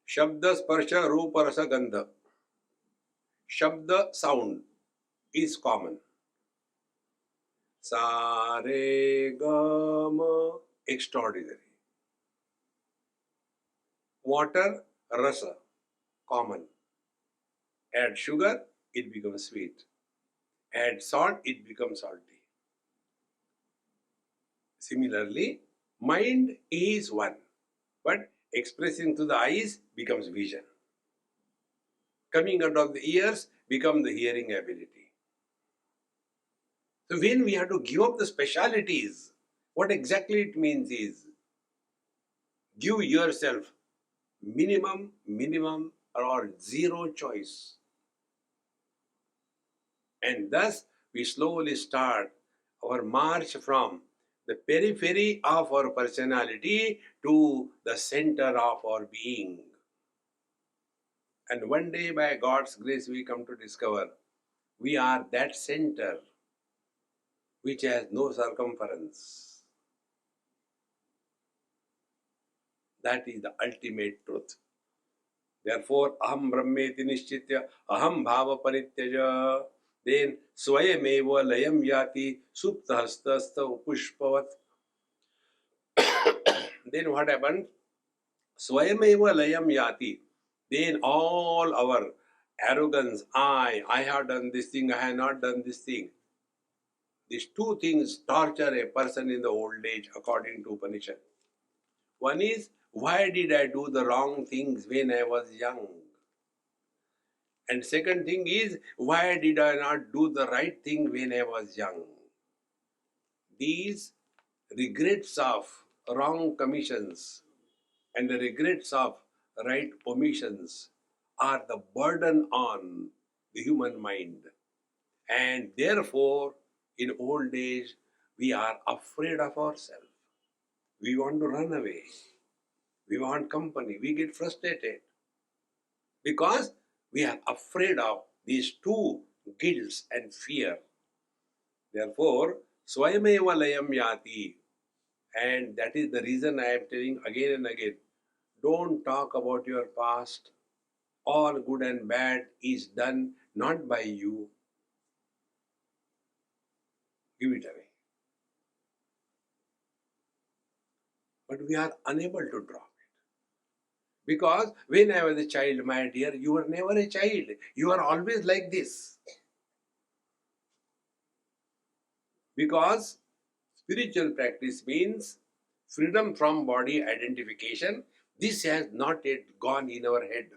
Shabda, sparsha, rupa, rasa, gandha. Shabda, sound, is common. Sa, re, ga, ma, extraordinary. Water, rasa, common. Add sugar, it becomes sweet. Add salt, it becomes salty. Similarly, mind is one, but expressing to the eyes becomes vision. Coming out of the ears becomes the hearing ability. So when we have to give up the specialities, what exactly it means is, give yourself minimum or zero choice. And thus we slowly start our march from the periphery of our personality to the center of our being. And one day, by God's grace, we come to discover we are that center which has no circumference. That is the ultimate truth. Therefore, aham brahmeti nishchitya, aham bhava parityaja. Then, swayameva layam yati supta hastasta pushpavat. Then what happened? Swayameva layam yati. Then all our arrogance, I have done this thing, I have not done this thing. These two things torture a person in the old age according to Upanishad. One is, why did I do the wrong things when I was young? And second thing is, why did I not do the right thing when I was young? These regrets of wrong commissions and the regrets of right omissions are the burden on the human mind. And therefore, in old age, we are afraid of ourselves. We want to run away. We want company. We get frustrated. Because we are afraid of these two guilts and fear. Therefore, Swayameva layam yati. And that is the reason I am telling again and again. Don't talk about your past. All good and bad is done not by you. Give it away. But we are unable to drop it. Because when I was a child, my dear, you were never a child. You are always like this. Because spiritual practice means freedom from body identification. This has not yet gone in our head.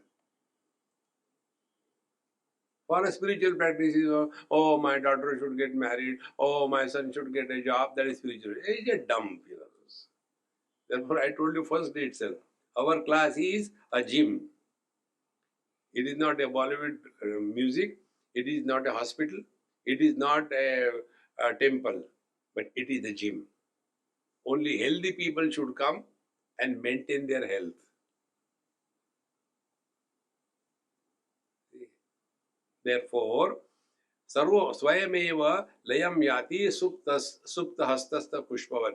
For a spiritual practice is, oh, my daughter should get married, oh, my son should get a job, that is spiritual. It's a dumb philosophy. Therefore, I told you first day itself, our class is a gym. It is not a Bollywood music, it is not a hospital, it is not a temple, but it is a gym. Only healthy people should come and maintain their health. Therefore, Sarvo Swayameva Layam Yati Supta Hastasta Pushpavan.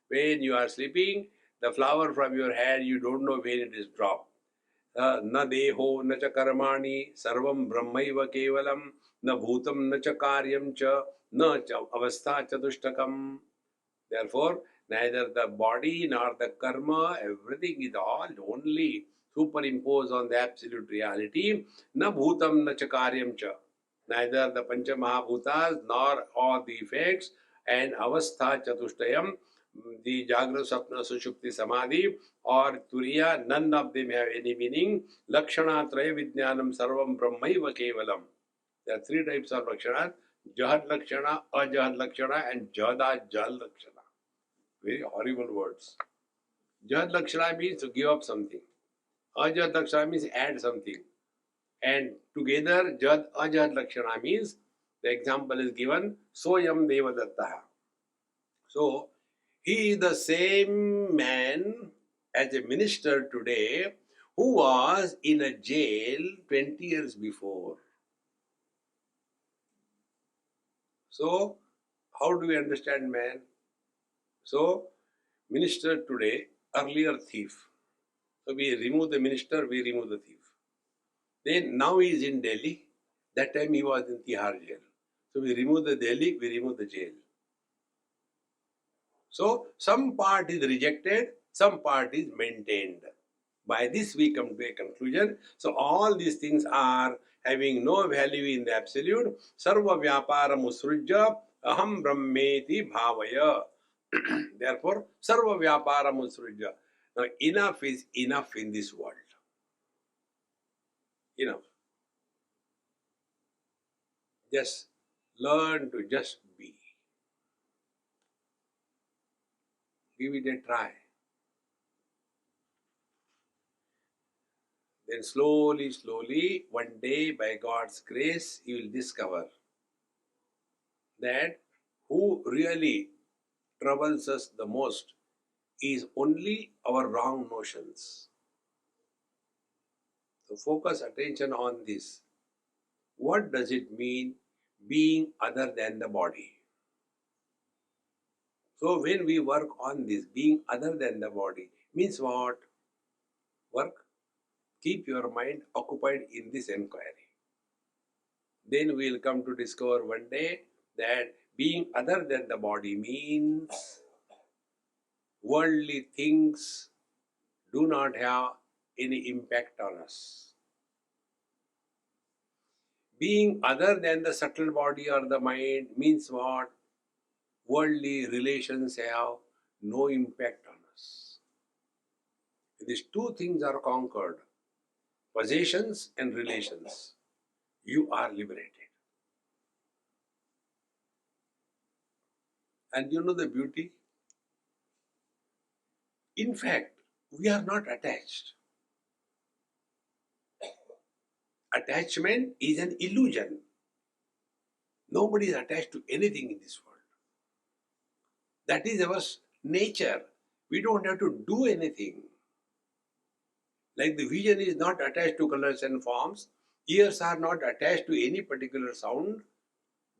When you are sleeping, the flower from your hand, you don't know when it is dropped. Na deho na cha karmani sarvam brahmaiva kevalam na bhutam na cha karyam cha na cha avastha chatustakam. Therefore, neither the body nor the karma, everything is all only superimposed on the absolute reality. Na bhutam na cha karyam cha. Neither the Pancha Mahabhutas nor all the effects and avastha chatushtayam, the Jagra Sapna Sushupti Samadhi or Turiya, none of them have any meaning. Lakshana Traya Vijnanam Sarvam Brahmaiva Kevalam. There are three types of Lakshana: Jahad Lakshana, Ajahad Lakshana, and Jada Jal Lakshana. Very horrible words. Jahad Lakshana means to give up something. Ajahad Lakshana means add something. And together, Jad Ajad Lakshana means, the example is given, Soyam Devadattaha. So, he is the same man as a minister today who was in a jail 20 years before. So, how do we understand man? So, minister today, earlier thief. So, we remove the minister, we remove the thief. Then now he is in Delhi. That time he was in Tihar jail. So we remove the Delhi, we remove the jail. So some part is rejected, some part is maintained. By this we come to a conclusion. So all these things are having no value in the absolute. Sarva vyapara musrujya aham brahmeti bhavaya. Therefore, sarva vyapara musrujya. Now enough is enough in this world. Enough. Just learn to just be. Give it a try. Then slowly, slowly, one day by God's grace, you will discover that who really troubles us the most is only our wrong notions. So focus attention on this. What does it mean being other than the body? So when we work on this, being other than the body, means what? Work. Keep your mind occupied in this inquiry. Then we will come to discover one day that being other than the body means worldly things do not have any impact on us. Being other than the subtle body or the mind means what? Worldly relations have no impact on us. These two things are conquered, possessions and relations. You are liberated. And you know the beauty? In fact, we are not attached. Attachment is an illusion. Nobody is attached to anything in this world. That is our nature. We don't have to do anything. Like the vision is not attached to colors and forms, ears are not attached to any particular sound,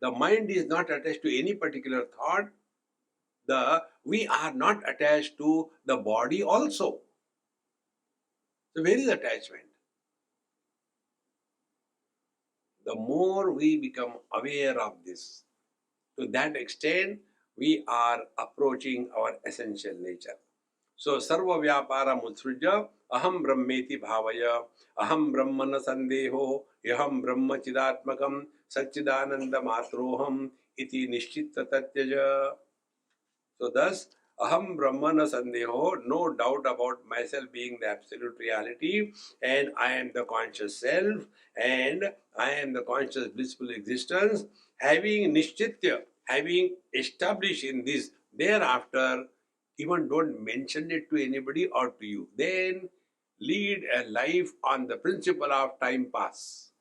the mind is not attached to any particular thought, we are not attached to the body also. So where is attachment? The more we become aware of this, to that extent, we are approaching our essential nature. So, sarva vyapara mutsruja, aham brahmeti bhavaya, aham brahmana sandeho, yaham brahma chidatmakam, satchidananda matroham, iti nishchitta tatyaja. So thus, aham brahmana sandeho, no doubt about myself being the absolute reality, and I am the conscious self, and I am the conscious blissful existence, having nishchitya, having established in this, thereafter, even don't mention it to anybody or to you. Then lead a life on the principle of time pass.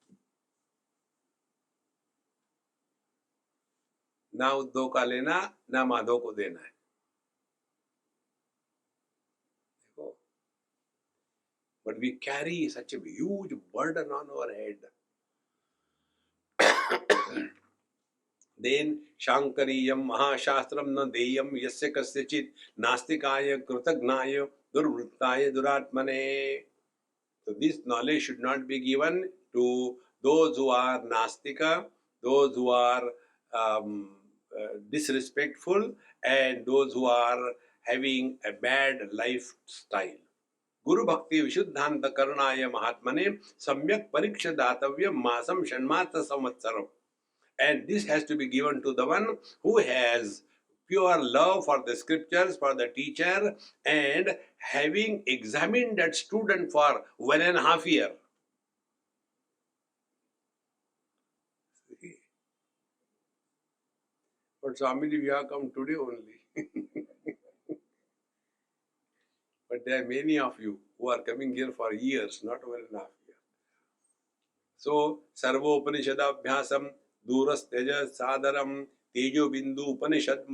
ना उद्धव का लेना ना माधव को देना है. But we carry such a huge burden on our head. Then Shankariyam Mahashastram na deyam yasya kasyachit nastikaya krutagnaya durvrittaya duratmane. So this knowledge should not be given to those who are nastika, those who are disrespectful, and those who are having a bad lifestyle. Guru Bhakti Vishuddhanta Karnaya Mahatmane Samyak Pariksha Datavyam Masam Shanmata Samvatsaram. And this has to be given to the one who has pure love for the scriptures, for the teacher, and having examined that student for 1.5 years. But Swami, we have come today only. But there are many of you who are coming here for years, not 1.5 years. So, Sarvo Upanishadabhyasam Duras Teja Sadaram Tejobindu Upanishad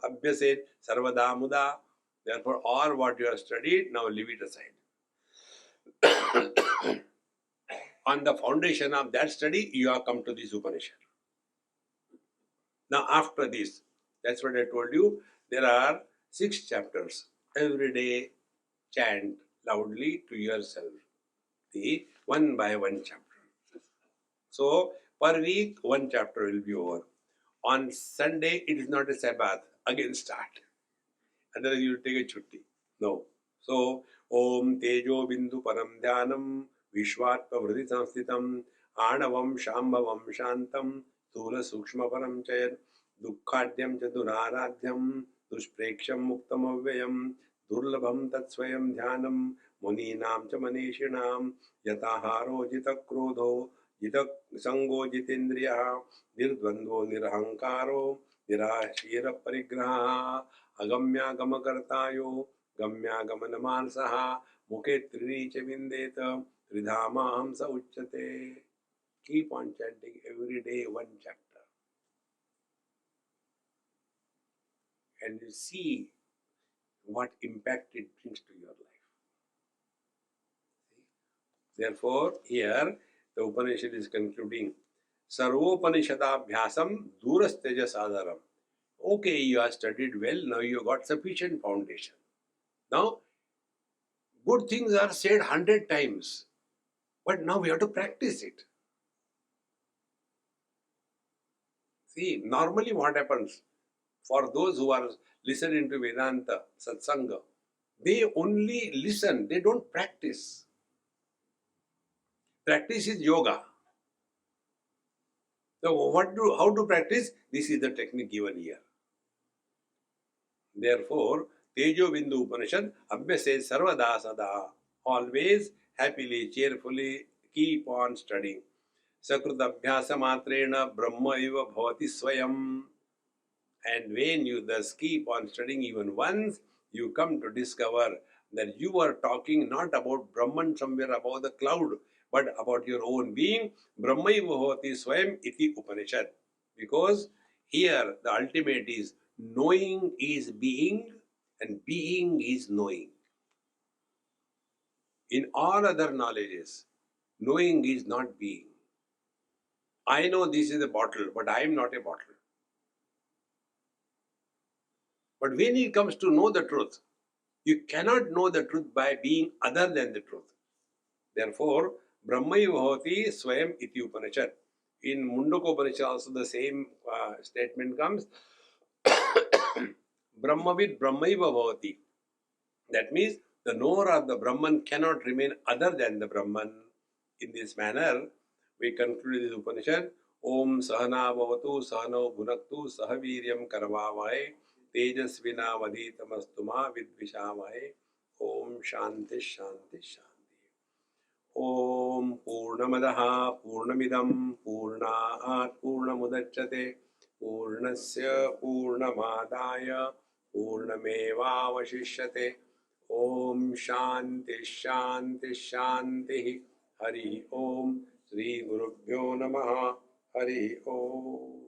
Abhyaset Sarvada Muda. Therefore, all what you have studied, now leave it aside. On the foundation of that study, you have come to this Upanishad. Now, after this, that's what I told you, there are 6 chapters. Every day, chant loudly to yourself the one by one chapter. So, per week, 1 chapter will be over. On Sunday, it is not a Sabbath. Again start. Otherwise, you will take a chutti. No. So, Om Tejobindu Param Dhyanam Vishwatma Vritti Samsthitam Anavam Shambhavam Shantam Thula Sukshma Param Chayat Dukkhadhyam Chaduraradhyam Dushpreksham Muktam Avyayam Durlabham Tatsvayam Dhyanam Muninam Cha Manishinam Yataharo Jita Krodho Jita Sango Jitendriya Nirdvandvo Nirhankaro Nirashira Parigraha Agamya Gamakartayo Gamya Gamanamansah Muke Trinicha Vindeta Tridhamaham Sa Uchate. Keep on chanting every day 1 chapter. And you see what impact it brings to your life. Therefore, here the Upanishad is concluding Sarvopanishadabhyasam Durasteja Sadaram. Okay, you have studied well, now you got sufficient foundation. Now, good things are said 100 times, but now we have to practice it. See, normally what happens for those who are listening to Vedanta, Satsanga, they only listen, they don't practice. Practice is yoga. So, how to practice? This is the technique given here. Therefore, Tejobindu Upanishad Abhyase Sarvada Sada. Always, happily, cheerfully, keep on studying. Sakrit Abhyasa Matrena Brahma Iva Bhavati Swayam. And when you thus keep on studying even once, you come to discover that you are talking not about Brahman somewhere above the cloud, but about your own being. Brahma Iva Bhavati Swayam Iti Upanishad. Because here the ultimate is knowing is being and being is knowing. In all other knowledges, knowing is not being. I know this is a bottle, but I am not a bottle. But when it comes to know the truth, you cannot know the truth by being other than the truth. Therefore, Brahmaiva bhavati swayam iti Upanishad. In Mundaka Upanishad also the same statement comes. Brahmavid Brahmaiva bhavati. That means the knower of the Brahman cannot remain other than the Brahman. In this manner, we conclude this Upanishad. Om Sahana Bhavatu Sahano Bhunaktu Sahaviryam Karavavahe Tejasvina Vadhitamastuma Vidvishavahe. Om Shanti Shanti Shanti. Om Purnamadaha Purnamidam Purnaat Purnamudachyate Purnasya Purnamadaya Purnamevavashishyate. Om Shanti Shanti Shanti. Hari Om. Sri Gurubhyo Namaha. Hari Om.